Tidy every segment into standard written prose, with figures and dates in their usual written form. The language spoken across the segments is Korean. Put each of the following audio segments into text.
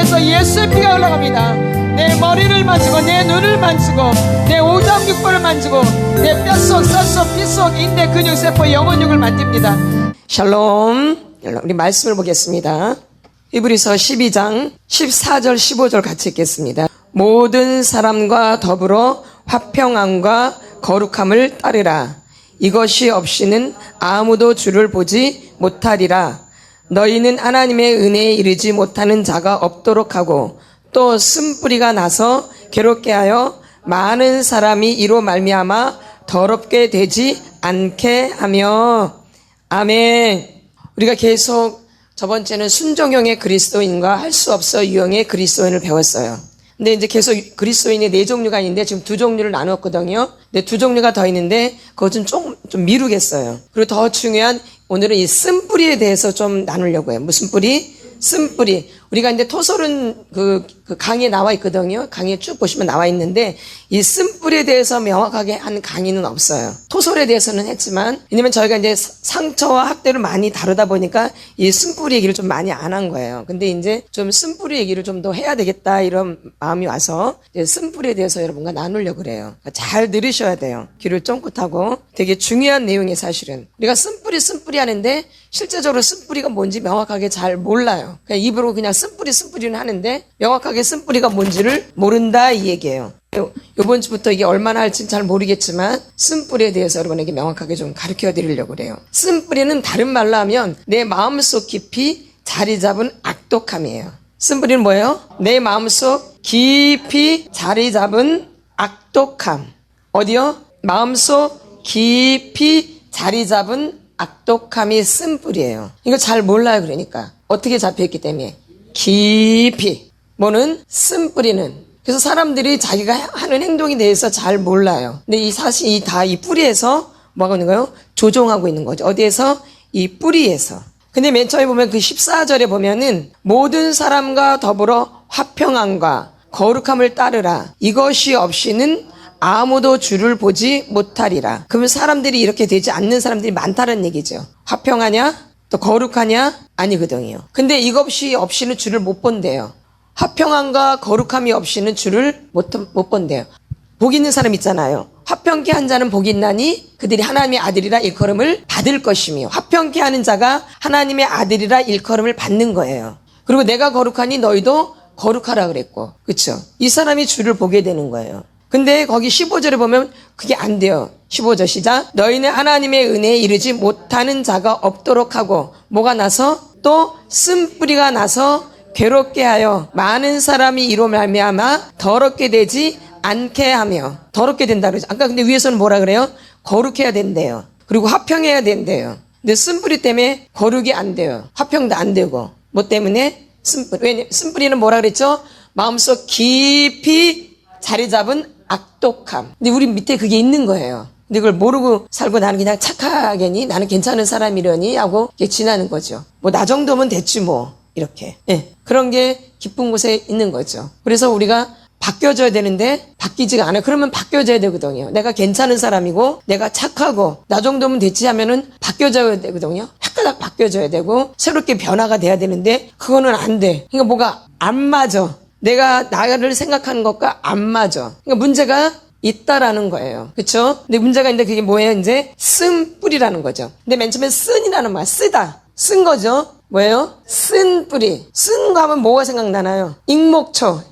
통해서 예수의 피가 흘러갑니다. 내 머리를 만지고 내 눈을 만지고 내 오장육부를 만지고 내 뼛속 살속 피속 인대 근육세포 영혼육을 만집니다. 샬롬. 우리 말씀을 보겠습니다. 히브리서 12장 14절 15절 같이 읽겠습니다. 모든 사람과 더불어 화평함과 거룩함을 따르라. 이것이 없이는 아무도 주를 보지 못하리라. 너희는 하나님의 은혜에 이르지 못하는 자가 없도록 하고 또 쓴뿌리가 나서 괴롭게 하여 많은 사람이 이로 말미암아 더럽게 되지 않게 하며. 아멘. 우리가 계속 저번주에는 순종형의 그리스도인과 할 수 없어 유형의 그리스도인을 배웠어요. 근데 이제 계속 그리스도인의 4종류가 있는데 지금 2종류를 나눴거든요. 근데 2종류가 더 있는데 그것은 좀 미루겠어요. 그리고 더 중요한 오늘은 이 쓴뿌리에 대해서 좀 나누려고 해요. 무슨 뿌리? 쓴뿌리. 우리가 이제 토설은 그 강의에 나와 있거든요. 강의에 쭉 보시면 나와 있는데 이 쓴뿌리에 대해서 명확하게 한 강의는 없어요. 토설에 대해서는 했지만, 왜냐면 저희가 이제 상처와 학대를 많이 다루다 보니까 이 쓴뿌리 얘기를 좀 많이 안 한 거예요. 근데 이제 좀 쓴뿌리 얘기를 좀 더 해야 되겠다 이런 마음이 와서 이제 쓴뿌리에 대해서 여러분과 나누려고 그래요. 잘 들으셔야 돼요. 귀를 쫑긋하고. 되게 중요한 내용이 사실은. 우리가 쓴뿌리 하는데 실제적으로 쓴뿌리가 뭔지 명확하게 잘 몰라요. 그냥 입으로 그냥 쓴뿌리는 하는데 명확하게 쓴뿌리가 뭔지를 모른다 이 얘기예요. 이번 주부터 이게 얼마나 할지는 잘 모르겠지만 쓴뿌리에 대해서 여러분에게 명확하게 좀 가르쳐 드리려고 그래요. 쓴뿌리는 다른 말로 하면 내 마음속 깊이 자리 잡은 악독함이에요. 쓴뿌리는 뭐예요? 내 마음속 깊이 자리 잡은 악독함. 어디요? 마음속 깊이 자리 잡은 악독함이 쓴뿌리예요. 이거 잘 몰라요. 그러니까 어떻게 잡혀있기 때문에 깊이. 뭐는? 쓴뿌리는. 그래서 사람들이 자기가 하는 행동에 대해서 잘 몰라요. 근데 이 사실 이 뿌리에서 뭐하고 있는 거예요? 조종하고 있는 거죠. 어디에서? 이 뿌리에서. 근데 맨 처음에 보면 그 14절에 보면은 모든 사람과 더불어 화평함과 거룩함을 따르라. 이것이 없이는 아무도 주를 보지 못하리라. 그러면 사람들이 이렇게 되지 않는 사람들이 많다는 얘기죠. 화평하냐? 또 거룩하냐? 아니거든요. 근데 이것이 없이는 주를 못 본대요. 화평함과 거룩함이 없이는 주를 못 본대요. 복 있는 사람 있잖아요. 화평케 한 자는 복이 있나니 그들이 하나님의 아들이라 일컬음을 받을 것이며, 화평케 하는 자가 하나님의 아들이라 일컬음을 받는 거예요. 그리고 내가 거룩하니 너희도 거룩하라 그랬고, 그렇죠? 이 사람이 주를 보게 되는 거예요. 근데 거기 15절에 보면 그게 안 돼요. 15절 시작. 너희는 하나님의 은혜에 이르지 못하는 자가 없도록 하고, 뭐가 나서? 또 쓴뿌리가 나서 괴롭게 하여 많은 사람이 이로 말미암아 더럽게 되지 않게 하며. 더럽게 된다 그러죠. 아까 근데 위에서는 뭐라 그래요? 거룩해야 된대요. 그리고 화평해야 된대요. 근데 쓴뿌리 때문에 거룩이 안 돼요. 화평도 안 되고. 뭐 때문에? 쓴뿌리. 왜냐? 쓴뿌리는 뭐라 그랬죠? 마음속 깊이 자리 잡은 악독함. 근데 우리 밑에 그게 있는 거예요. 근데 그걸 모르고 살고 나는 그냥 착하게니 나는 괜찮은 사람이려니 하고 지나는 거죠. 뭐 나 정도면 됐지 뭐 이렇게. 예. 그런 게 깊은 곳에 있는 거죠. 그래서 우리가 바뀌어져야 되는데 바뀌지가 않아요. 그러면 바뀌어져야 되거든요. 내가 괜찮은 사람이고 내가 착하고 나 정도면 됐지 하면은 바뀌어져야 되거든요. 헷갈락 바뀌어져야 되고 새롭게 변화가 돼야 되는데 그거는 안 돼. 그러니까 뭐가 안 맞아. 내가 나를 생각하는 것과 안 맞아. 그러니까 문제가 있다라는 거예요. 그렇죠? 근데 문제가 있는데 그게 뭐예요? 이제 쓴뿌리라는 거죠. 근데 맨 처음에 쓴이라는 말, 쓰다. 쓴 거죠. 뭐예요? 쓴 뿌리. 쓴 거 하면 뭐가 생각나나요? 익목초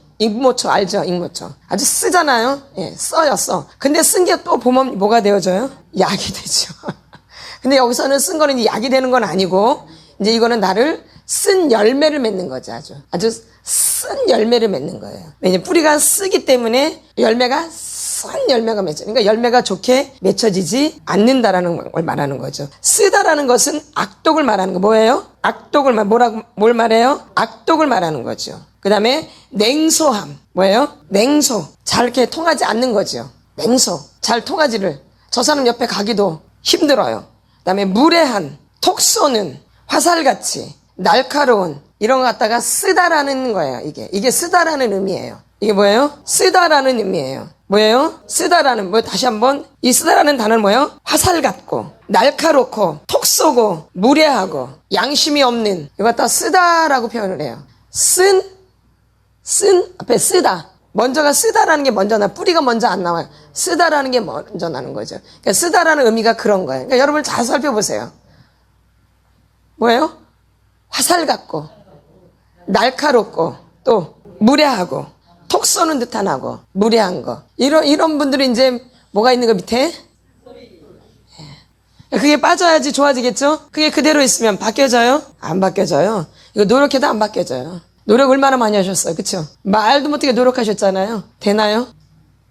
알죠? 익목초. 아주 쓰잖아요. 예, 써. 근데 쓴 게 또 보면 뭐가 되어져요? 약이 되죠. 근데 여기서는 쓴 거는 약이 되는 건 아니고, 이제 이거는 나를 쓴 열매를 맺는 거죠. 아주 쓴 열매를 맺는 거예요. 왜냐면 뿌리가 쓰기 때문에 열매가 쓴 열매가 맺혀. 그러니까 열매가 좋게 맺혀지지 않는다라는 걸 말하는 거죠. 쓰다라는 것은 악독을 말하는 거. 뭐예요? 악독을 뭘 말해요? 악독을 말하는 거죠. 그 다음에 냉소함. 뭐예요? 냉소. 잘 이렇게 통하지 않는 거죠. 냉소. 잘 통하지를. 저 사람 옆에 가기도 힘들어요. 그 다음에 무례한, 톡 쏘는, 화살같이, 날카로운, 이런 거 갖다가 쓰다라는 거예요. 이게 쓰다라는 의미예요. 이게 뭐예요? 쓰다라는 의미예요. 뭐예요? 쓰다라는, 다시 한번, 이 쓰다라는 단어는 뭐예요? 화살 같고, 날카롭고, 톡 쏘고, 무례하고, 양심이 없는, 이거 갖다 쓰다라고 표현을 해요. 쓴 쓴 앞에 쓰다. 먼저가 쓰다라는 게 먼저 나, 뿌리가 먼저 안 나와요. 쓰다라는 게 먼저 나는 거죠. 그러니까 쓰다라는 의미가 그런 거예요. 그러니까 여러분 잘 살펴보세요. 뭐예요? 화살 같고, 날카롭고, 또 무례하고, 톡 쏘는 듯한 하고, 무례한 거. 이런 분들이 이제 뭐가 있는 거 밑에? 그게 빠져야지 좋아지겠죠? 그게 그대로 있으면 바뀌어져요? 안 바뀌어져요. 이거 노력해도 안 바뀌어져요. 노력 얼마나 많이 하셨어요. 그쵸? 말도 못하게 노력하셨잖아요. 되나요?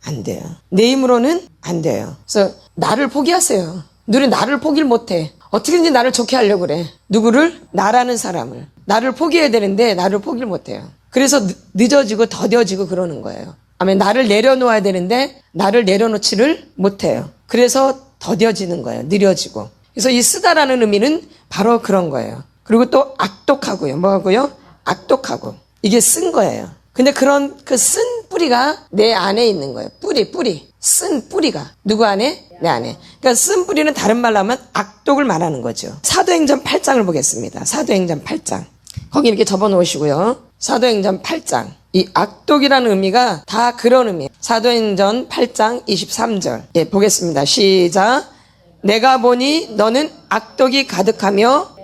안 돼요. 내 힘으로는 안 돼요. 그래서 나를 포기하세요. 누리 나를 포기를 못해. 어떻게든지 나를 좋게 하려고 그래. 누구를? 나라는 사람을. 나를 포기해야 되는데 나를 포기를 못해요. 그래서 늦어지고 더뎌지고 그러는 거예요. 아멘. 나를 내려놓아야 되는데 나를 내려놓지를 못해요. 그래서 더뎌지는 거예요. 느려지고. 그래서 이 쓰다라는 의미는 바로 그런 거예요. 그리고 또 악독하고요. 뭐하고요? 악독하고. 이게 쓴 거예요. 근데 그런 그 쓴 뿌리가 내 안에 있는 거예요. 뿌리. 쓴 뿌리가. 누구 안에? 내 안에. 그러니까 쓴 뿌리는 다른 말로 하면 악독을 말하는 거죠. 사도행전 8장을 보겠습니다. 사도행전 8장. 거기 이렇게 접어 놓으시고요. 사도행전 8장. 이 악독이라는 의미가 다 그런 의미예요. 사도행전 8장 23절. 예, 보겠습니다. 시작. 내가 보니 너는 악독이 가득하며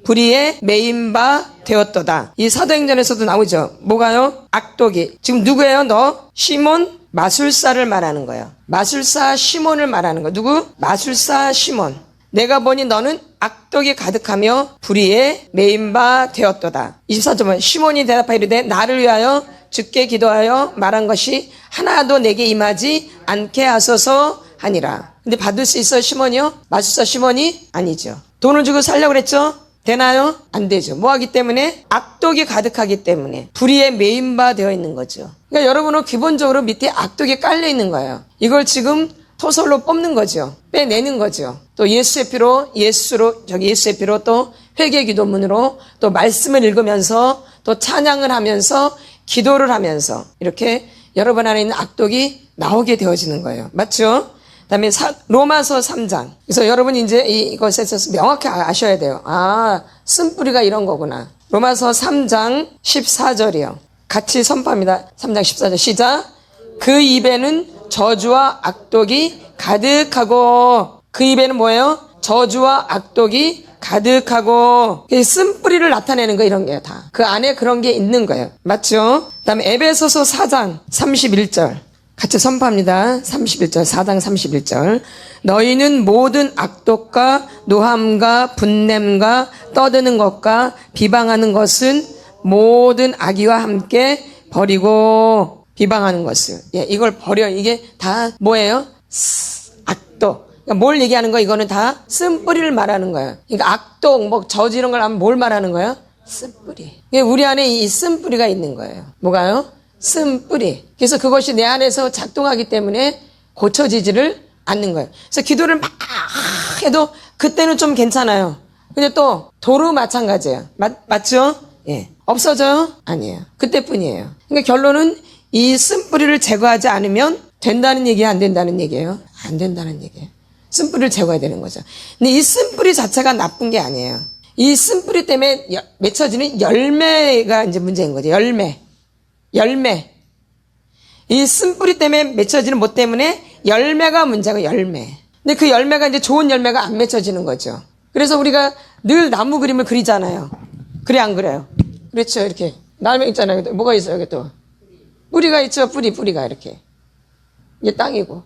불의에 매인 바 되었도다. 이 사도행전에서도 나오죠. 뭐가요? 악독이. 지금 누구예요? 너? 시몬 마술사를 말하는 거예요. 마술사 시몬을 말하는 거예요. 누구? 마술사 시몬. 내가 보니 너는 악독이 가득하며 불의에 매인 바 되었도다. 24절. 시몬이 대답하여 이르되 나를 위하여 주께 기도하여 말한 것이 하나도 내게 임하지 않게 하소서 하니라. 근데 받을 수 있어요, 시몬이요? 마술사 시몬이? 아니죠. 돈을 주고 살려고 그랬죠? 되나요? 안 되죠. 뭐 하기 때문에? 악독이 가득하기 때문에. 불의에 매인 바 되어 있는 거죠. 그러니까 여러분은 기본적으로 밑에 악독이 깔려 있는 거예요. 이걸 지금 토설로 뽑는 거죠. 빼내는 거죠. 또 예수의 피로 또 회개 기도문으로 또 말씀을 읽으면서 또 찬양을 하면서 기도를 하면서 이렇게 여러분 안에 있는 악독이 나오게 되어지는 거예요. 맞죠? 그다음에 로마서 3장. 그래서 여러분이 이제 이것에 있어서 명확히 아셔야 돼요. 아, 쓴뿌리가 이런 거구나. 로마서 3장 14절이요. 같이 선포합니다. 3장 14절 시작. 그 입에는 저주와 악독이 가득하고. 그 입에는 뭐예요? 저주와 악독이 가득하고. 쓴뿌리를 나타내는 거 이런 게 다. 그 안에 그런 게 있는 거예요. 맞죠? 그다음에 에베소서 4장 31절. 같이 선포합니다. 31절, 4장 31절. 너희는 모든 악독과 노함과 분냄과 떠드는 것과 비방하는 것은 모든 악의와 함께 버리고. 비방하는 것을. 예, 이걸 버려. 이게 다 뭐예요? 악독. 그러니까 뭘 얘기하는 거야? 이거는 다 쓴뿌리를 말하는 거예요. 그러니까 악독, 뭐 저주 이런 걸 하면 뭘 말하는 거예요? 쓴뿌리. 우리 안에 이 쓴뿌리가 있는 거예요. 뭐가요? 쓴뿌리. 그래서 그것이 내 안에서 작동하기 때문에 고쳐지지를 않는 거예요. 그래서 기도를 막 해도 그때는 좀 괜찮아요. 근데 또 도로 마찬가지예요. 맞죠? 예. 없어져요? 아니에요. 그때뿐이에요. 그러니까 결론은 이 쓴뿌리를 제거하지 않으면 된다는 얘기야, 안 된다는 얘기예요? 안 된다는 얘기예요. 쓴뿌리를 제거해야 되는 거죠. 근데 이 쓴뿌리 자체가 나쁜 게 아니에요. 이 쓴뿌리 때문에 맺혀지는 열매가 이제 문제인 거죠. 열매. 이 쓴뿌리 때문에 맺혀지는 뭐 때문에? 열매가 문제고, 열매. 근데 그 열매가 이제 좋은 열매가 안 맺혀지는 거죠. 그래서 우리가 늘 나무 그림을 그리잖아요. 그래, 안 그래요? 그렇죠. 이렇게. 나무 있잖아요. 뭐가 있어요, 여기 또? 뿌리가 있죠. 뿌리가 이렇게. 이게 땅이고.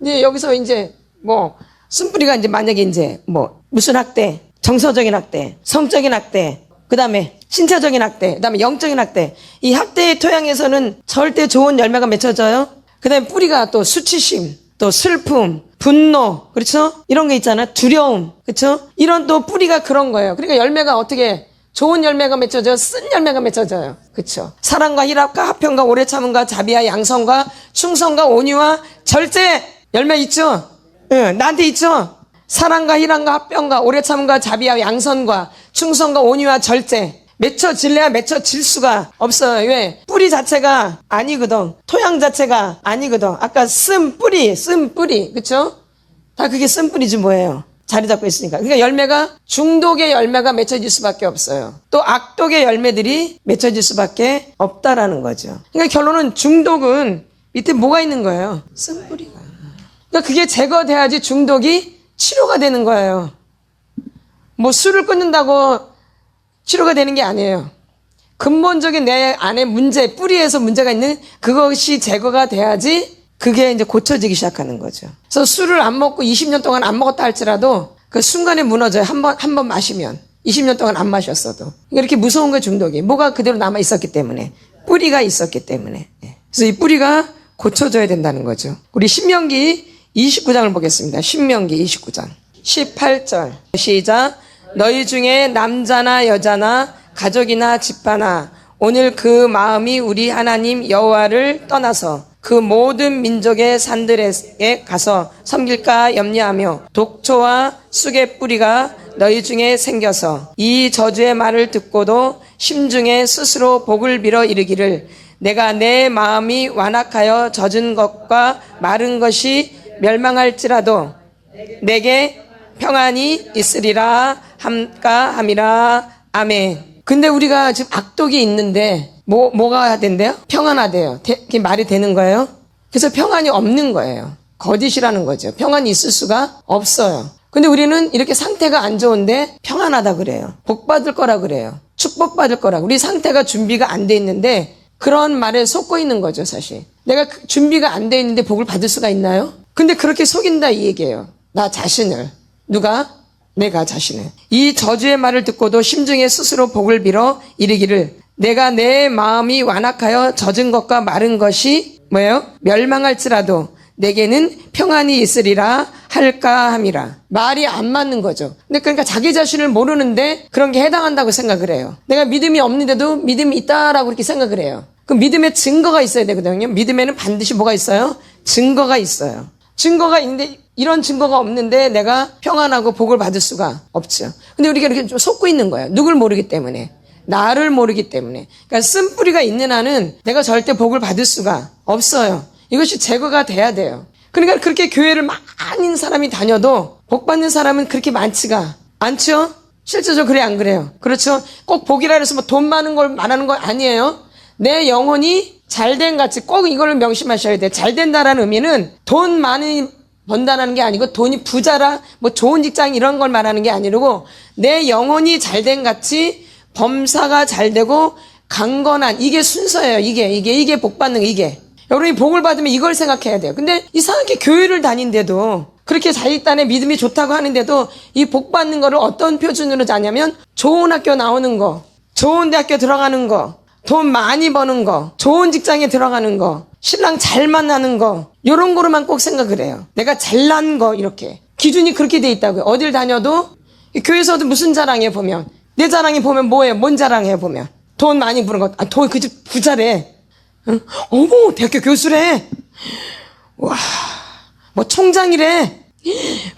이제 여기서 이제 뭐, 쓴뿌리가 이제 만약에 이제 뭐, 무슨 학대, 정서적인 학대, 성적인 학대, 그 다음에 신체적인 학대, 그 다음에 영적인 학대. 이 학대의 토양에서는 절대 좋은 열매가 맺혀져요. 그 다음에 뿌리가 또 수치심, 또 슬픔, 분노, 그렇죠? 이런 게 있잖아요. 두려움, 그렇죠? 이런 또 뿌리가 그런 거예요. 그러니까 열매가 어떻게 좋은 열매가 맺혀져요? 쓴 열매가 맺혀져요. 그렇죠? 사랑과 희락과 화평과 오래 참음과 자비와 양성과 충성과 온유와 절제. 열매 있죠? 응, 나한테 있죠? 사랑과 희락과 화평과 오래 참음과 자비와 양선과 충성과 온유와 절제. 맺혀질래야 맺혀질 수가 없어요. 왜? 뿌리 자체가 아니거든. 토양 자체가 아니거든. 아까 쓴 뿌리. 그쵸? 다 그게 쓴 뿌리지 뭐예요. 자리 잡고 있으니까. 그러니까 열매가 중독의 열매가 맺혀질 수밖에 없어요. 또 악독의 열매들이 맺혀질 수밖에 없다라는 거죠. 그러니까 결론은 중독은 밑에 뭐가 있는 거예요? 쓴뿌리가. 그러니까 그게 제거돼야지 중독이 치료가 되는 거예요. 뭐 술을 끊는다고 치료가 되는 게 아니에요. 근본적인 내 안에 문제, 뿌리에서 문제가 있는 그것이 제거가 돼야지 그게 이제 고쳐지기 시작하는 거죠. 그래서 술을 안 먹고 20년 동안 안 먹었다 할지라도 그 순간에 무너져요. 한 번 마시면. 20년 동안 안 마셨어도. 이렇게 무서운 거예요, 중독이. 뭐가 그대로 남아 있었기 때문에. 뿌리가 있었기 때문에. 그래서 이 뿌리가 고쳐져야 된다는 거죠. 우리 신명기 29장을 보겠습니다. 신명기 29장. 18절. 시작. 너희 중에 남자나 여자나 가족이나 집하나 오늘 그 마음이 우리 하나님 여호와를 떠나서 그 모든 민족의 산들에 가서 섬길까 염려하며 독초와 쑥의 뿌리가 너희 중에 생겨서 이 저주의 말을 듣고도 심중에 스스로 복을 빌어 이르기를 내가 내 마음이 완악하여 젖은 것과 마른 것이 멸망할지라도 내게 평안이 있으리라 함이라. 아멘. 근데 우리가 지금 악독이 있는데 뭐가 된대요? 평안하대요. 그게 말이 되는 거예요? 그래서 평안이 없는 거예요. 거짓이라는 거죠. 평안이 있을 수가 없어요. 근데 우리는 이렇게 상태가 안 좋은데 평안하다 그래요. 복 받을 거라 그래요. 축복받을 거라. 우리 상태가 준비가 안 돼 있는데 그런 말에 속고 있는 거죠, 사실. 내가 준비가 안 돼 있는데 복을 받을 수가 있나요? 근데 그렇게 속인다 이 얘기예요. 나 자신을. 누가? 내가 자신을. 이 저주의 말을 듣고도 심중에 스스로 복을 빌어 이르기를 내가 내 마음이 완악하여 젖은 것과 마른 것이 뭐예요? 멸망할지라도 내게는 평안이 있으리라 할까 함이라. 말이 안 맞는 거죠. 근데 그러니까 자기 자신을 모르는데 그런 게 해당한다고 생각을 해요. 내가 믿음이 없는데도 믿음이 있다라고 이렇게 생각을 해요. 그 믿음에 증거가 있어야 되거든요. 믿음에는 반드시 뭐가 있어요? 증거가 있어요. 증거가 있는데 이런 증거가 없는데 내가 평안하고 복을 받을 수가 없죠. 근데 우리가 이렇게 좀 속고 있는 거예요. 누굴 모르기 때문에. 나를 모르기 때문에. 그러니까 쓴뿌리가 있는 한은 내가 절대 복을 받을 수가 없어요. 이것이 제거가 돼야 돼요. 그러니까 그렇게 교회를 많은 사람이 다녀도 복 받는 사람은 그렇게 많지가 않죠? 실제적으로 그래 안 그래요? 그렇죠? 꼭 복이라 해서 뭐 돈 많은 걸 말하는 거 아니에요. 내 영혼이 잘된 같이 꼭 이걸 명심하셔야 돼요. 잘된다라는 의미는 돈 많이 번다는 게 아니고 돈이 부자라 뭐 좋은 직장 이런 걸 말하는 게 아니고 내 영혼이 잘된 같이 범사가 잘되고 강건한 이게 순서예요. 이게 복 받는 거 이게. 여러분이 복을 받으면 이걸 생각해야 돼요. 근데 이상하게 교회를 다닌데도 그렇게 자기단의 믿음이 좋다고 하는데도 이 복 받는 거를 어떤 표준으로 자냐면 좋은 학교 나오는 거, 좋은 대학교 들어가는 거, 돈 많이 버는 거, 좋은 직장에 들어가는 거, 신랑 잘 만나는 거 이런 거로만 꼭 생각을 해요. 내가 잘난 거 이렇게. 기준이 그렇게 돼 있다고요. 어딜 다녀도 교회에서도 무슨 자랑해 보면 내 자랑이 보면 뭐예요? 뭔 자랑해 보면 돈 많이 버는 거. 돈 그 집 부자래. 응? 어머 대학교 교수래. 와, 뭐 총장이래.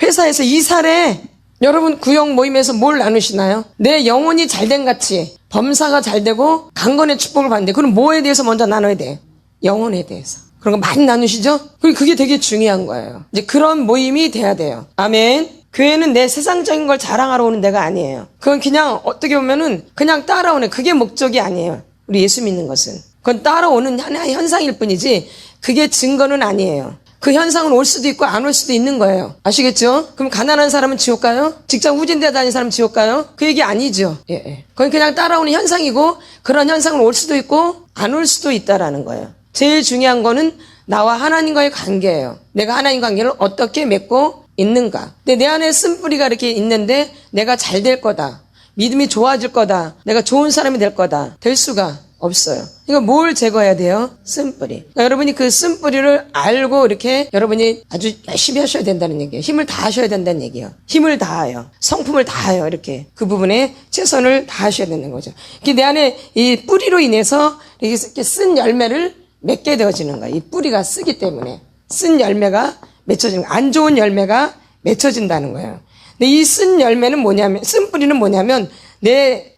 회사에서 이사래. 여러분 구역 모임에서 뭘 나누시나요? 내 영혼이 잘된 같이 범사가 잘되고 강건의 축복을 받는데 그럼 뭐에 대해서 먼저 나눠야 돼? 영혼에 대해서. 그런 거 많이 나누시죠? 그리고 그게 되게 중요한 거예요. 이제 그런 모임이 돼야 돼요. 아멘. 교회는 내 세상적인 걸 자랑하러 오는 데가 아니에요. 그건 그냥 어떻게 보면은 그냥 따라오는 그게 목적이 아니에요. 우리 예수 믿는 것은. 그건 따라오는 하나의 현상일 뿐이지 그게 증거는 아니에요. 그 현상은 올 수도 있고 안 올 수도 있는 거예요. 아시겠죠? 그럼 가난한 사람은 지옥 가요? 직장 후진대 다니는 사람은 지옥 가요? 그 얘기 아니죠. 예. 그건 그냥 따라오는 현상이고 그런 현상은 올 수도 있고 안 올 수도 있다라는 거예요. 제일 중요한 거는 나와 하나님과의 관계예요. 내가 하나님 관계를 어떻게 맺고 있는가. 근데 내 안에 쓴뿌리가 이렇게 있는데 내가 잘 될 거다. 믿음이 좋아질 거다. 내가 좋은 사람이 될 거다. 될 수가 없어요. 이거 뭘 제거해야 돼요? 쓴뿌리. 그러니까 여러분이 그 쓴뿌리를 알고 이렇게 여러분이 아주 열심히 하셔야 된다는 얘기예요. 힘을 다하셔야 된다는 얘기예요. 힘을 다하여. 성품을 다하여. 이렇게 그 부분에 최선을 다하셔야 되는 거죠. 이게 내 안에 이 뿌리로 인해서 이렇게 쓴 열매를 맺게 되어지는 거예요. 이 뿌리가 쓰기 때문에. 쓴 열매가 맺혀지는 거예요. 안 좋은 열매가 맺혀진다는 거예요. 근데 이 쓴 열매는 뭐냐면, 쓴 뿌리는 뭐냐면 내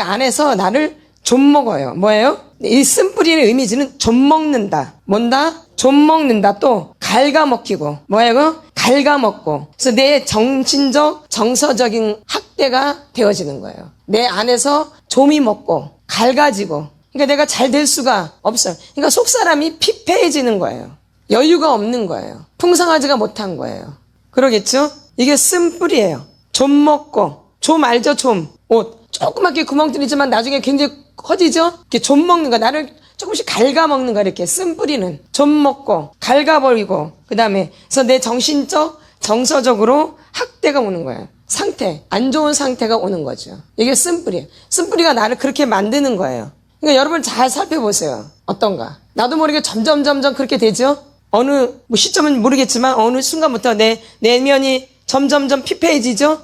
안에서 나를 좀 먹어요. 뭐예요? 이 쓴뿌리의 이미지는 좀 먹는다. 뭔다? 좀 먹는다. 또 갉아먹히고. 뭐예요? 갉아먹고, 그래서 내 정신적 정서적인 학대가 되어지는 거예요. 내 안에서 좀이 먹고 갈가지고, 그러니까 내가 잘 될 수가 없어요. 그러니까 속 사람이 피폐해지는 거예요. 여유가 없는 거예요. 풍성하지가 못한 거예요. 그러겠죠? 이게 쓴뿌리예요. 좀 먹고, 좀 알죠? 좀. 옷 조그맣게 구멍 뚫리지만 나중에 굉장히 커지죠? 이렇게 좀 먹는 거, 나를 조금씩 갉아먹는 거, 이렇게 쓴뿌리는. 좀 먹고 갉아버리고, 그 다음에 그래서 내 정신적 정서적으로 학대가 오는 거예요. 상태, 안 좋은 상태가 오는 거죠. 이게 쓴뿌리예요. 쓴뿌리가 나를 그렇게 만드는 거예요. 그러니까 여러분 잘 살펴보세요. 어떤가? 나도 모르게 점점 그렇게 되죠? 어느 시점은 모르겠지만 어느 순간부터 내 내면이 점점 피폐해지죠?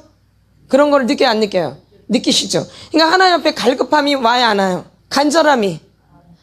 그런 거를 느껴요, 안 느껴요? 느끼시죠? 그러니까 하나님 앞에 갈급함이 와야 안 와요? 간절함이,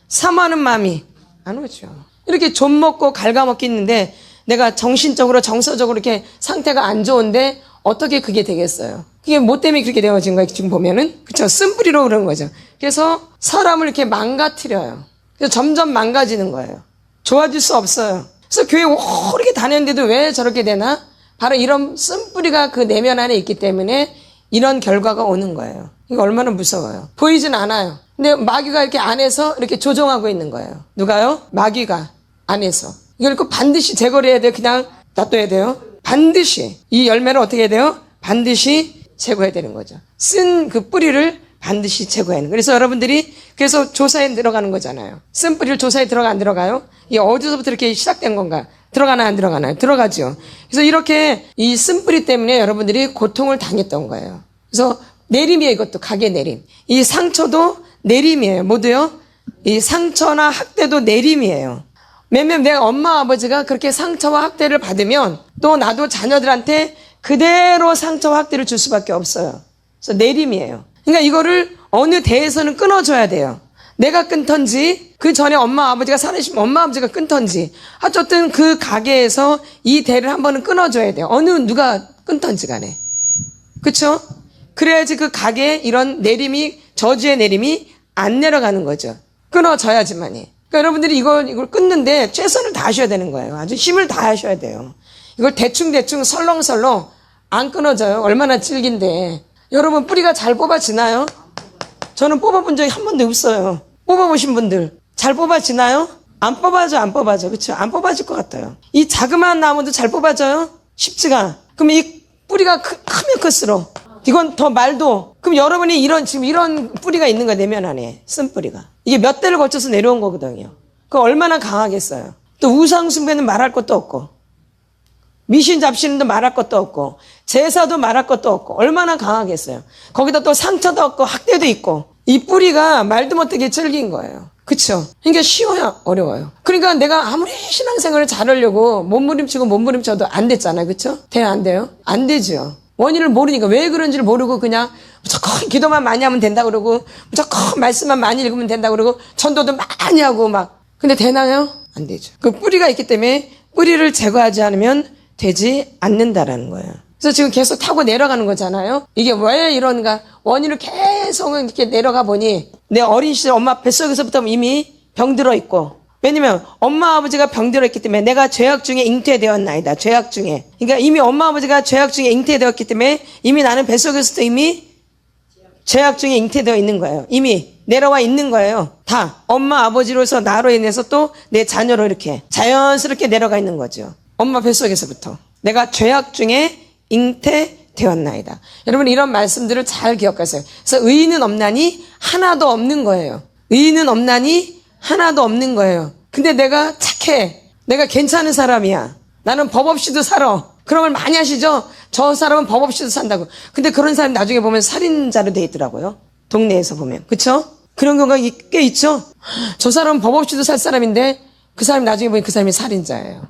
사모하는 마음이 안 오죠. 이렇게 좀 먹고 갉아먹기 있는데 내가 정신적으로 정서적으로 이렇게 상태가 안 좋은데 어떻게 그게 되겠어요? 그게 뭐 때문에 그렇게 되어진 거예요? 지금 보면은. 그쵸? 쓴뿌리로 그런 거죠. 그래서 사람을 이렇게 망가뜨려요. 그래서 점점 망가지는 거예요. 좋아질 수 없어요. 그래서 교회 오르게 다녔는데도 왜 저렇게 되나? 바로 이런 쓴뿌리가 그 내면 안에 있기 때문에 이런 결과가 오는 거예요. 이거 얼마나 무서워요. 보이진 않아요. 근데 마귀가 이렇게 안에서 이렇게 조종하고 있는 거예요. 누가요? 마귀가 안에서. 이걸 꼭 반드시 제거를 해야 돼요. 그냥 놔둬야 돼요. 반드시 이 열매를 어떻게 해야 돼요? 반드시 제거해야 되는 거죠. 쓴 그 뿌리를 반드시 제거해야 하는 거예요. 그래서 여러분들이 그래서 조사에 들어가는 거잖아요. 쓴 뿌리를 조사에 들어가 안 들어가요? 이게 어디서부터 이렇게 시작된 건가? 들어가나 안 들어가나요? 들어가죠. 그래서 이렇게 이 쓴 뿌리 때문에 여러분들이 고통을 당했던 거예요. 그래서 내림이에요. 이것도 각의 내림. 이 상처도 내림이에요. 모두요. 이 상처나 학대도 내림이에요. 왜냐면 내 엄마 아버지가 그렇게 상처와 학대를 받으면 또 나도 자녀들한테 그대로 상처와 학대를 줄 수밖에 없어요. 그래서 내림이에요. 그러니까 이거를 어느 대에서는 끊어줘야 돼요. 내가 끊던지 그 전에 엄마 아버지가 살아계시면 엄마 아버지가 끊던지 어쨌든 그 가게에서 이 대를 한 번은 끊어줘야 돼요. 누가 끊던지 간에. 그쵸? 그래야지 그 가게에 이런 내림이, 저주의 내림이 안 내려가는 거죠. 끊어져야지만이. 그러니까 여러분들이 이걸 끊는데 최선을 다하셔야 되는 거예요. 아주 힘을 다하셔야 돼요. 이걸 대충 설렁설렁 안 끊어져요. 얼마나 질긴데. 여러분 뿌리가 잘 뽑아지나요? 저는 뽑아본 적이 한 번도 없어요. 뽑아보신 분들 잘 뽑아지나요? 안 뽑아져. 그렇죠? 안 뽑아질 것 같아요. 이 자그마한 나무도 잘 뽑아져요? 쉽지가. 그럼 이 뿌리가 크면 클수록 이건 더 말도. 그럼 여러분이 지금 이런 뿌리가 있는 거예요. 내면 안에 쓴 뿌리가. 이게 몇 대를 거쳐서 내려온 거거든요. 그 얼마나 강하겠어요. 또 우상숭배는 말할 것도 없고, 미신 잡신도 말할 것도 없고, 제사도 말할 것도 없고, 얼마나 강하겠어요. 거기다 또 상처도 없고 학대도 있고, 이 뿌리가 말도 못하게 질긴 거예요. 그쵸? 그러니까 쉬워야 어려워요. 그러니까 내가 아무리 신앙생활을 잘하려고 몸부림쳐도 안 됐잖아요. 그쵸? 돼요, 안 돼요? 안 되죠. 원인을 모르니까, 왜 그런지를 모르고 그냥 무조건 기도만 많이 하면 된다 그러고, 무조건 말씀만 많이 읽으면 된다 그러고, 전도도 많이 하고 막. 근데 되나요? 안 되죠. 그 뿌리가 있기 때문에 뿌리를 제거하지 않으면 되지 않는다라는 거예요. 그래서 지금 계속 타고 내려가는 거잖아요. 이게 왜 이런가? 원인을 계속 이렇게 내려가 보니 내 어린 시절 엄마 뱃속에서부터 이미 병들어 있고, 왜냐면 엄마 아버지가 병들어 있기 때문에 내가 죄악 중에 잉태되었나이다. 죄악 중에. 그러니까 이미 엄마 아버지가 죄악 중에 잉태되었기 때문에 이미 나는 뱃속에서도 이미 죄악 중에 잉태되어 있는 거예요. 이미 내려와 있는 거예요. 다 엄마 아버지로서 나로 인해서 또 내 자녀로 이렇게 자연스럽게 내려가 있는 거죠. 엄마 뱃속에서부터 내가 죄악 중에 잉태되었나이다. 여러분 이런 말씀들을 잘 기억하세요. 그래서 의인은 없나니 하나도 없는 거예요. 의인은 없나니 하나도 없는 거예요. 근데 내가 착해. 내가 괜찮은 사람이야. 나는 법 없이도 살아. 그런 걸 많이 하시죠? 저 사람은 법 없이도 산다고. 근데 그런 사람 나중에 보면 살인자로 돼 있더라고요. 동네에서 보면. 그쵸? 그런 경우가 꽤 있죠? 저 사람은 법 없이도 살 사람인데 그 사람이 나중에 보면 그 사람이 살인자예요.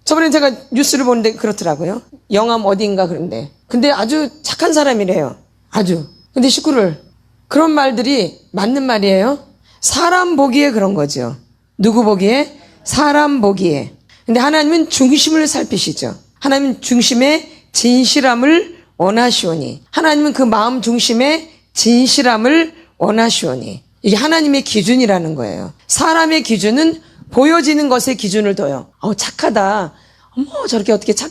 저번에 제가 뉴스를 보는데 그렇더라고요. 영암 어딘가 그런데. 근데 아주 착한 사람이래요. 아주. 근데 식구를. 그런 말들이 맞는 말이에요. 사람 보기에 그런 거죠. 누구 보기에? 사람 보기에. 근데 하나님은 중심을 살피시죠. 하나님은 중심의 진실함을 원하시오니. 하나님은 그 마음 중심의 진실함을 원하시오니. 이게 하나님의 기준이라는 거예요. 사람의 기준은 보여지는 것에 기준을 둬요. 착하다. 어머,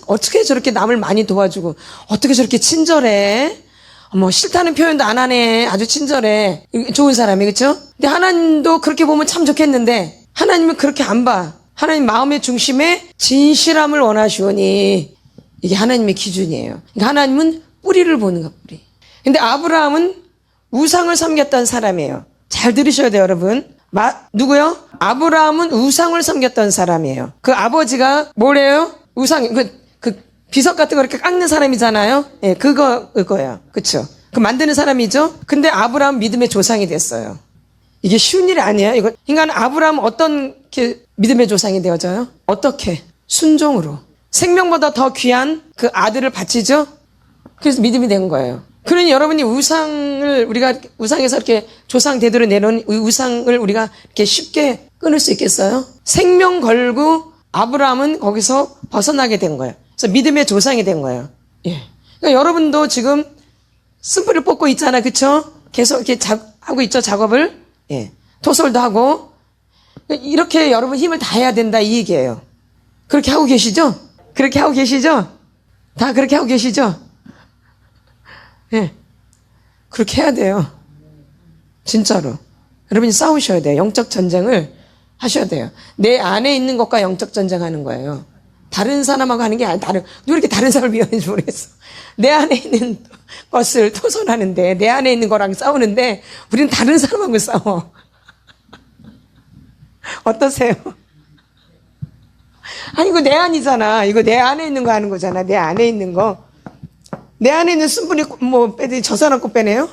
어떻게 저렇게 남을 많이 도와주고, 어떻게 저렇게 친절해? 어머, 싫다는 표현도 안 하네. 아주 친절해. 좋은 사람이, 그쵸? 근데 하나님도 그렇게 보면 참 좋겠는데, 하나님은 그렇게 안 봐. 하나님 마음의 중심에 진실함을 원하시오니, 이게 하나님의 기준이에요. 그러니까 하나님은 뿌리를 보는 거, 뿌리. 근데 아브라함은 우상을 섬겼던 사람이에요. 잘 들으셔야 돼요, 여러분. 누구요? 아브라함은 우상을 섬겼던 사람이에요. 그 아버지가 뭐래요? 그 비석 같은 거 이렇게 깎는 사람이잖아요. 예, 그거예요. 그쵸? 그 만드는 사람이죠? 근데 아브라함 믿음의 조상이 됐어요. 이게 쉬운 일이 아니에요. 이거, 인간 아브라함 어떤 믿음의 조상이 되어져요? 어떻게? 순종으로. 생명보다 더 귀한 그 아들을 바치죠? 그래서 믿음이 된 거예요. 그러니 여러분이 우리가 우상에서 이렇게 조상 대대로 내려온 우상을 우리가 이렇게 쉽게 끊을 수 있겠어요? 생명 걸고 아브라함은 거기서 벗어나게 된 거예요. 그래서 믿음의 조상이 된 거예요. 예. 그러니까 여러분도 지금 쓴뿌리를 뽑고 있잖아요. 그쵸? 계속 이렇게 하고 있죠, 작업을. 예. 토설도 하고. 이렇게 여러분 힘을 다해야 된다, 이 얘기예요. 그렇게 하고 계시죠? 그렇게 하고 계시죠? 다 그렇게 하고 계시죠? 예. 그렇게 해야 돼요. 진짜로. 여러분이 싸우셔야 돼요. 영적 전쟁을 하셔야 돼요. 내 안에 있는 것과 영적 전쟁하는 거예요. 다른 사람하고 하는 게 아니라 누가 이렇게 다른 사람을 위하는지 모르겠어. 내 안에 있는 것을 토설하는데, 내 안에 있는 거랑 싸우는데, 우리는 다른 사람하고 싸워. 어떠세요? 아니, 이거 내 안이잖아. 이거 내 안에 있는 거 하는 거잖아. 내 안에 있는 거. 내 안에 있는 쓴뿌리 빼더니 저 사람 거 빼내요?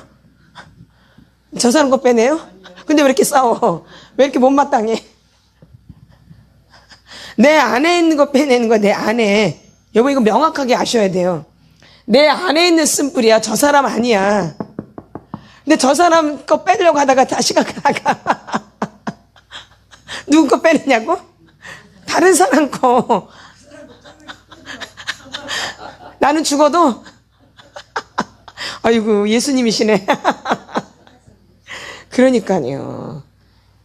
저 사람 거 빼내요? 근데 왜 이렇게 싸워? 왜 이렇게 못마땅해? 내 안에 있는 거 빼내는 거, 내 안에. 여러분, 이거 명확하게 아셔야 돼요. 내 안에 있는 쓴뿌리야. 저 사람 아니야. 근데 저 사람 거 빼려고 하다가 다시 가다가 누구 거 빼내냐고? 다른 사람 거. 나는 죽어도 아이고, 예수님이시네. 그러니까요.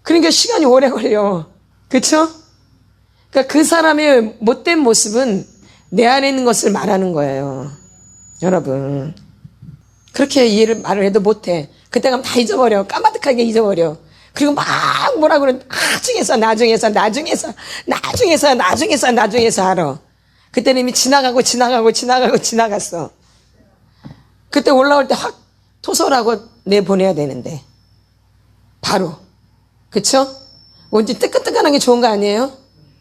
그러니까 시간이 오래 걸려. 그쵸? 그러니까 그 사람의 못된 모습은 내 안에 있는 것을 말하는 거예요. 여러분. 그렇게 말을 해도 못해. 그때 가면 다 잊어버려. 까마득하게 잊어버려. 그리고 막 뭐라 그러는, 나중에서 알아. 그때는 이미 지나갔어. 그때 올라올 때 확 토설하고 내보내야 되는데. 바로. 그쵸? 뭔지 뜨끈뜨끈한 게 좋은 거 아니에요?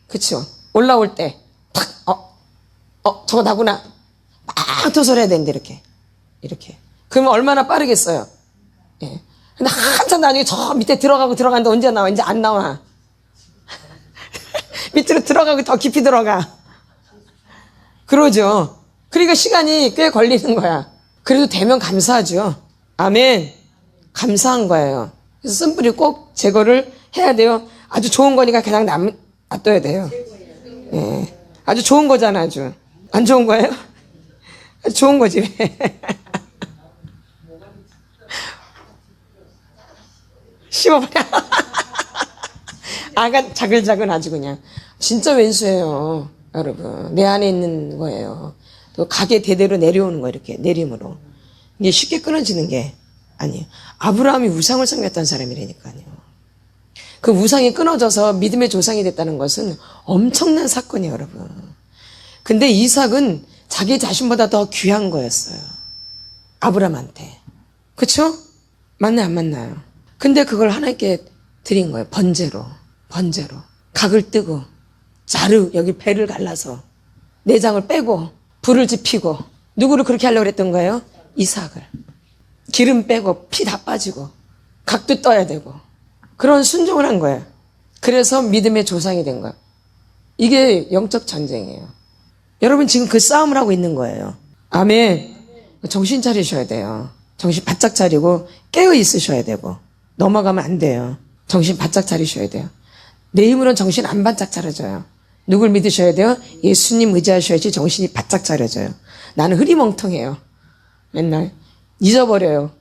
그쵸? 올라올 때. 탁, 저거 나구나. 막 토설해야 되는데, 이렇게. 그러면 얼마나 빠르겠어요? 예. 근데 한참 나중에 저 밑에 들어가는데 언제 나와? 이제 안 나와. 밑으로 들어가고 더 깊이 들어가. 그러죠. 그러니까 시간이 꽤 걸리는 거야. 그래도 되면 감사하죠. 아멘. 감사한 거예요. 그래서 쓴뿌리 꼭 제거를 해야 돼요. 아주 좋은 거니까 그냥 놔둬야 돼요. 예. 아주 좋은 거잖아, 아주. 안 좋은 거예요? 아주 좋은 거지. 씹어버려. 아가 자글자글 아주 그냥. 진짜 왼수예요, 여러분. 내 안에 있는 거예요. 또 가게 대대로 내려오는 거, 이렇게 내림으로. 이게 쉽게 끊어지는 게 아니에요. 아브라함이 우상을 섬겼던 사람이라니까요. 그 우상이 끊어져서 믿음의 조상이 됐다는 것은 엄청난 사건이에요, 여러분. 근데 이삭은 자기 자신보다 더 귀한 거였어요. 아브라함한테. 그쵸? 맞나요, 안 맞나요? 근데 그걸 하나님께 드린 거예요. 번제로. 각을 뜨고, 여기 배를 갈라서, 내장을 빼고, 불을 지피고, 누구를 그렇게 하려고 그랬던 거예요? 이삭을. 기름 빼고, 피 다 빠지고, 각도 떠야 되고, 그런 순종을 한 거예요. 그래서 믿음의 조상이 된 거예요. 이게 영적 전쟁이에요. 여러분 지금 그 싸움을 하고 있는 거예요. 아멘. 정신 차리셔야 돼요. 정신 바짝 차리고, 깨어 있으셔야 되고, 넘어가면 안 돼요. 정신 바짝 차리셔야 돼요. 내 힘으로는 정신 안 바짝 차려져요. 누굴 믿으셔야 돼요? 예수님 의지하셔야지 정신이 바짝 차려져요. 나는 흐리멍텅해요. 맨날 잊어버려요.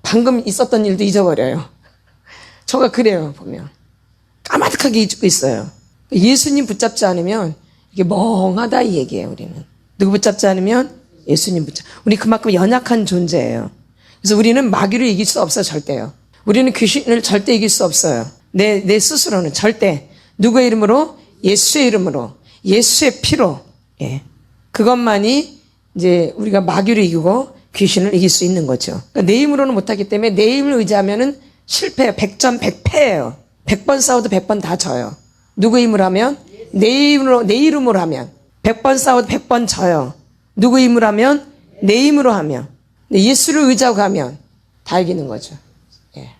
방금 있었던 일도 잊어버려요. 저가 그래요, 보면. 까마득하게 잊고 있어요. 예수님 붙잡지 않으면 이게 멍하다 이 얘기예요. 우리는 누구 붙잡지 않으면 예수님 붙잡. 우리 그만큼 연약한 존재예요. 그래서 우리는 마귀를 이길 수 없어요. 절대요. 우리는 귀신을 절대 이길 수 없어요. 내 스스로는 절대. 누구의 이름으로? 예수의 이름으로, 예수의 피로. 예. 그것만이 이제 우리가 마귀를 이기고 귀신을 이길 수 있는 거죠. 그러니까 내 힘으로는 못하기 때문에 내 힘을 의지하면은 실패해요. 100점 100패예요. 100번 싸워도 100번 다 져요. 누구 힘으로 하면? 내 이름으로 하면 100번 싸워도 100번 져요. 누구 힘으로 하면? 내 힘으로 하면. 예수를 의지하고 하면 다 이기는 거죠. 예.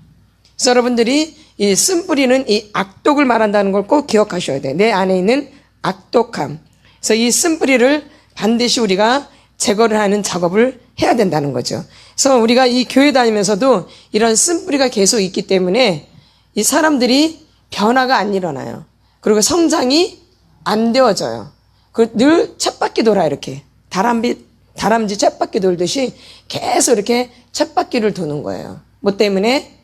그래서 여러분들이 이 쓴뿌리는 이 악독을 말한다는 걸 꼭 기억하셔야 돼요. 내 안에 있는 악독함. 그래서 이 쓴뿌리를 반드시 우리가 제거를 하는 작업을 해야 된다는 거죠. 그래서 우리가 이 교회 다니면서도 이런 쓴뿌리가 계속 있기 때문에 이 사람들이 변화가 안 일어나요. 그리고 성장이 안 되어져요. 늘 쳇바퀴 돌아 이렇게 다람쥐 쳇바퀴 돌듯이 계속 이렇게 쳇바퀴를 도는 거예요. 뭐 때문에?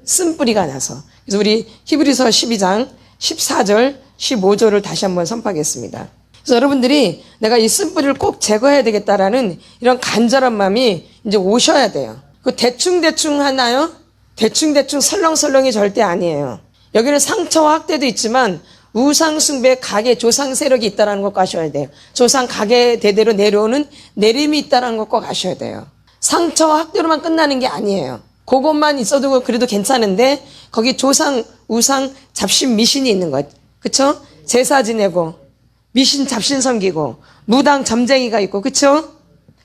쓴뿌리가 나서. 그래서 우리 히브리서 12장 14절 15절을 다시 한번 선포하겠습니다. 그래서 여러분들이 내가 이 쓴뿌리를 꼭 제거해야 되겠다라는 이런 간절한 마음이 이제 오셔야 돼요. 그 대충 하나요? 대충 설렁설렁이 절대 아니에요. 여기는 상처와 학대도 있지만 우상숭배, 가계, 조상 세력이 있다는 것 꼭 아셔야 돼요. 조상, 가계 대대로 내려오는 내림이 있다는 것 꼭 아셔야 돼요. 상처와 학대로만 끝나는 게 아니에요. 그것만 있어도 그래도 괜찮은데 거기 조상, 우상, 잡신, 미신이 있는 것. 그쵸? 제사 지내고 미신, 잡신 섬기고 무당, 점쟁이가 있고 그쵸?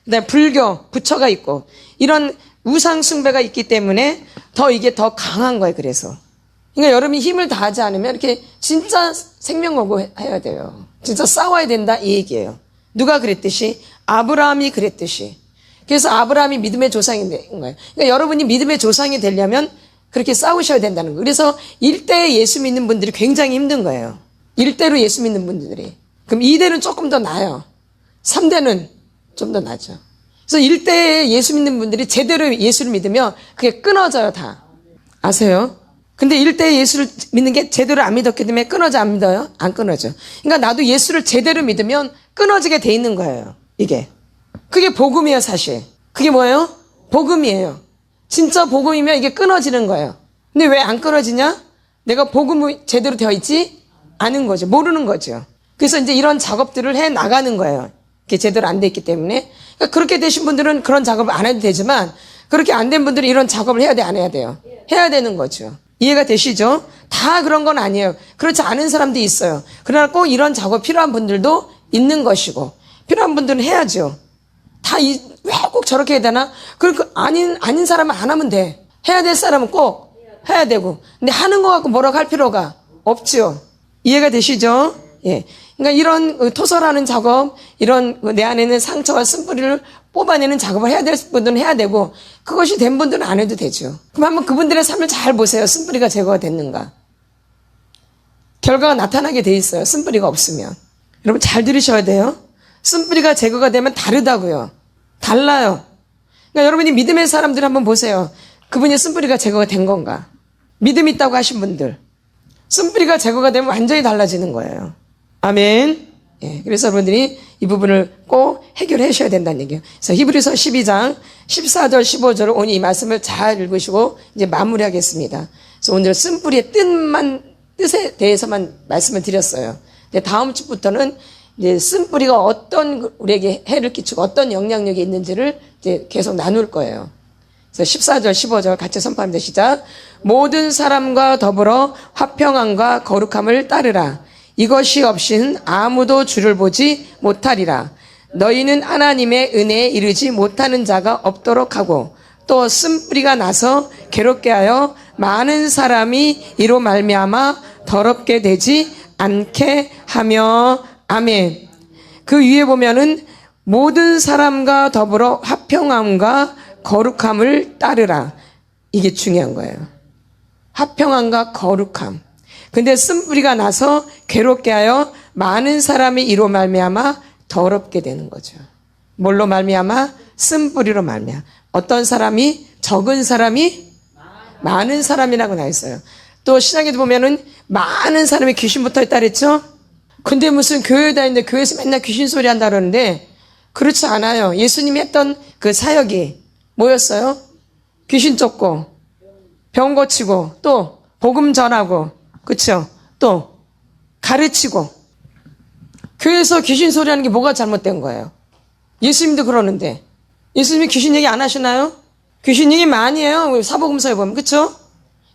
그다음에 불교, 부처가 있고 이런 우상 숭배가 있기 때문에 이게 더 강한 거예요. 그래서 그러니까 여러분이 힘을 다하지 않으면 이렇게 진짜 생명 걸고 해야 돼요. 진짜 싸워야 된다 이 얘기예요. 누가 그랬듯이? 아브라함이 그랬듯이. 그래서 아브라함이 믿음의 조상이 된 거예요. 그러니까 여러분이 믿음의 조상이 되려면 그렇게 싸우셔야 된다는 거예요. 그래서 1대에 예수 믿는 분들이 굉장히 힘든 거예요. 1대로 예수 믿는 분들이. 그럼 2대는 조금 더 나아요. 3대는 좀 더 나죠. 그래서 1대에 예수 믿는 분들이 제대로 예수를 믿으면 그게 끊어져요 다. 아세요? 근데 1대에 예수를 믿는 게 제대로 안 믿었기 때문에 끊어져 안 믿어요? 안 끊어져. 그러니까 나도 예수를 제대로 믿으면 끊어지게 돼 있는 거예요. 이게. 그게 복음이에요 사실. 그게 뭐예요? 복음이에요. 진짜 복음이면 이게 끊어지는 거예요. 근데 왜 안 끊어지냐? 내가 복음이 제대로 되어 있지 않은 거죠. 모르는 거죠. 그래서 이제 이런 작업들을 해 나가는 거예요. 그게 제대로 안 돼 있기 때문에. 그러니까 그렇게 되신 분들은 그런 작업을 안 해도 되지만 그렇게 안 된 분들은 이런 작업을 해야 돼, 안 해야 돼요? 해야 되는 거죠. 이해가 되시죠? 다 그런 건 아니에요. 그렇지 않은 사람도 있어요. 그러나 꼭 이런 작업 필요한 분들도 있는 것이고 필요한 분들은 해야죠. 왜 꼭 저렇게 해야 되나? 그리고 아닌 사람은 안 하면 돼. 해야 될 사람은 꼭 해야 되고. 근데 하는 거 갖고 뭐라고 할 필요가 없죠. 이해가 되시죠? 예. 그러니까 이런 토설하는 작업, 이런 내 안에 있는 상처와 쓴뿌리를 뽑아내는 작업을 해야 될 분들은 해야 되고, 그것이 된 분들은 안 해도 되죠. 그럼 한번 그분들의 삶을 잘 보세요. 쓴뿌리가 제거가 됐는가. 결과가 나타나게 돼 있어요. 쓴뿌리가 없으면. 여러분 잘 들으셔야 돼요. 쓴뿌리가 제거가 되면 다르다고요. 달라요. 그러니까 여러분이 믿음의 사람들 한번 보세요. 그분이 쓴뿌리가 제거가 된 건가. 믿음 있다고 하신 분들. 쓴뿌리가 제거가 되면 완전히 달라지는 거예요. 아멘. 예, 그래서 여러분들이 이 부분을 꼭 해결해 주셔야 된다는 얘기예요. 그래서 히브리서 12장 14절 15절을 오늘 이 말씀을 잘 읽으시고 이제 마무리하겠습니다. 그래서 오늘 쓴뿌리의 뜻에 대해서만 말씀을 드렸어요. 근데 다음 주부터는 이제 쓴뿌리가 어떤 우리에게 해를 끼치고 어떤 영향력이 있는지를 이제 계속 나눌 거예요. 그래서 14절 15절 같이 선포합니다. 시작. 모든 사람과 더불어 화평함과 거룩함을 따르라. 이것이 없이는 아무도 주를 보지 못하리라. 너희는 하나님의 은혜에 이르지 못하는 자가 없도록 하고 또 쓴뿌리가 나서 괴롭게 하여 많은 사람이 이로 말미암아 더럽게 되지 않게 하며. 아멘. 그 위에 보면은 모든 사람과 더불어 화평함과 거룩함을 따르라. 이게 중요한 거예요. 화평함과 거룩함. 근데 쓴뿌리가 나서 괴롭게 하여 많은 사람이 이로 말미암아 더럽게 되는 거죠. 뭘로 말미암아? 쓴뿌리로 말미암아. 어떤 사람이? 적은 사람이? 많은 사람이라고 나와 있어요. 또 시장에도 보면은 많은 사람이 귀신 붙어 있다 그랬죠? 근데 무슨 교회 다니는데 교회에서 맨날 귀신 소리 한다 그러는데 그렇지 않아요. 예수님이 했던 그 사역이 뭐였어요? 귀신 쫓고 병 고치고 또 복음 전하고 그렇죠? 또 가르치고 교회에서 귀신 소리 하는 게 뭐가 잘못된 거예요? 예수님도 그러는데 예수님이 귀신 얘기 안 하시나요? 귀신 얘기 많이 해요. 사복음서에 보면 그렇죠?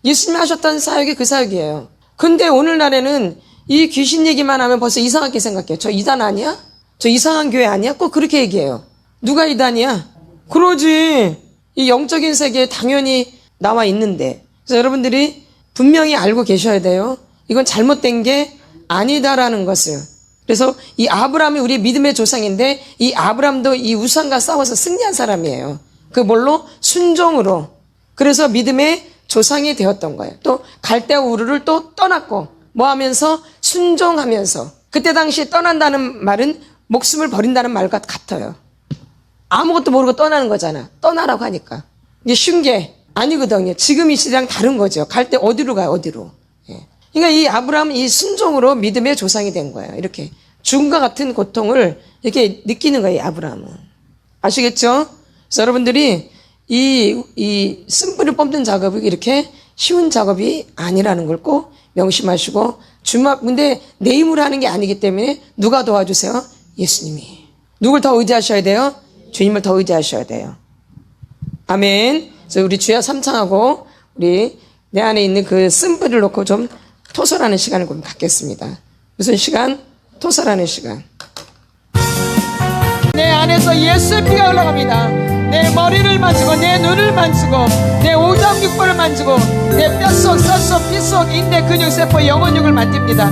예수님이 하셨던 사역이 그 사역이에요. 근데 오늘날에는 이 귀신 얘기만 하면 벌써 이상하게 생각해요. 저 이단 아니야? 저 이상한 교회 아니야? 꼭 그렇게 얘기해요. 누가 이단이야? 그러지. 이 영적인 세계에 당연히 나와 있는데. 그래서 여러분들이 분명히 알고 계셔야 돼요. 이건 잘못된 게 아니다라는 것을. 그래서 이 아브라함이 우리의 믿음의 조상인데 이 아브라함도 이 우상과 싸워서 승리한 사람이에요. 그 뭘로? 순종으로. 그래서 믿음의 조상이 되었던 거예요. 또 갈대아 우르를 또 떠났고 뭐 하면서? 순종하면서. 그때 당시에 떠난다는 말은 목숨을 버린다는 말과 같아요. 아무것도 모르고 떠나는 거잖아. 떠나라고 하니까. 이게 쉬운 게 아니거든요. 지금 이 시대랑 다른 거죠. 갈 때 어디로 가요? 어디로. 예. 그러니까 이 아브라함은 이 순종으로 믿음의 조상이 된 거예요. 이렇게 죽음과 같은 고통을 이렇게 느끼는 거예요. 이 아브라함은. 아시겠죠? 그래서 여러분들이 이 쓴뿌리 뽑는 작업이 이렇게 쉬운 작업이 아니라는 걸 꼭 명심하시고 근데 내 힘으로 하는 게 아니기 때문에 누가 도와주세요? 예수님이. 누굴 더 의지하셔야 돼요? 주님을 더 의지하셔야 돼요. 아멘. 그래서 우리 주여 삼창하고 우리 내 안에 있는 그 쓴뿌리를 놓고 좀 토설하는 시간을 좀 갖겠습니다. 무슨 시간? 토설하는 시간. 내 안에서 예수의 피가 흘러갑니다. 내 머리를 만지고 내 눈을 만지고 내 오장육부를 만지고 내 뼛속, 쌀속, 피속, 인대, 근육, 세포, 영혼육을 만집니다.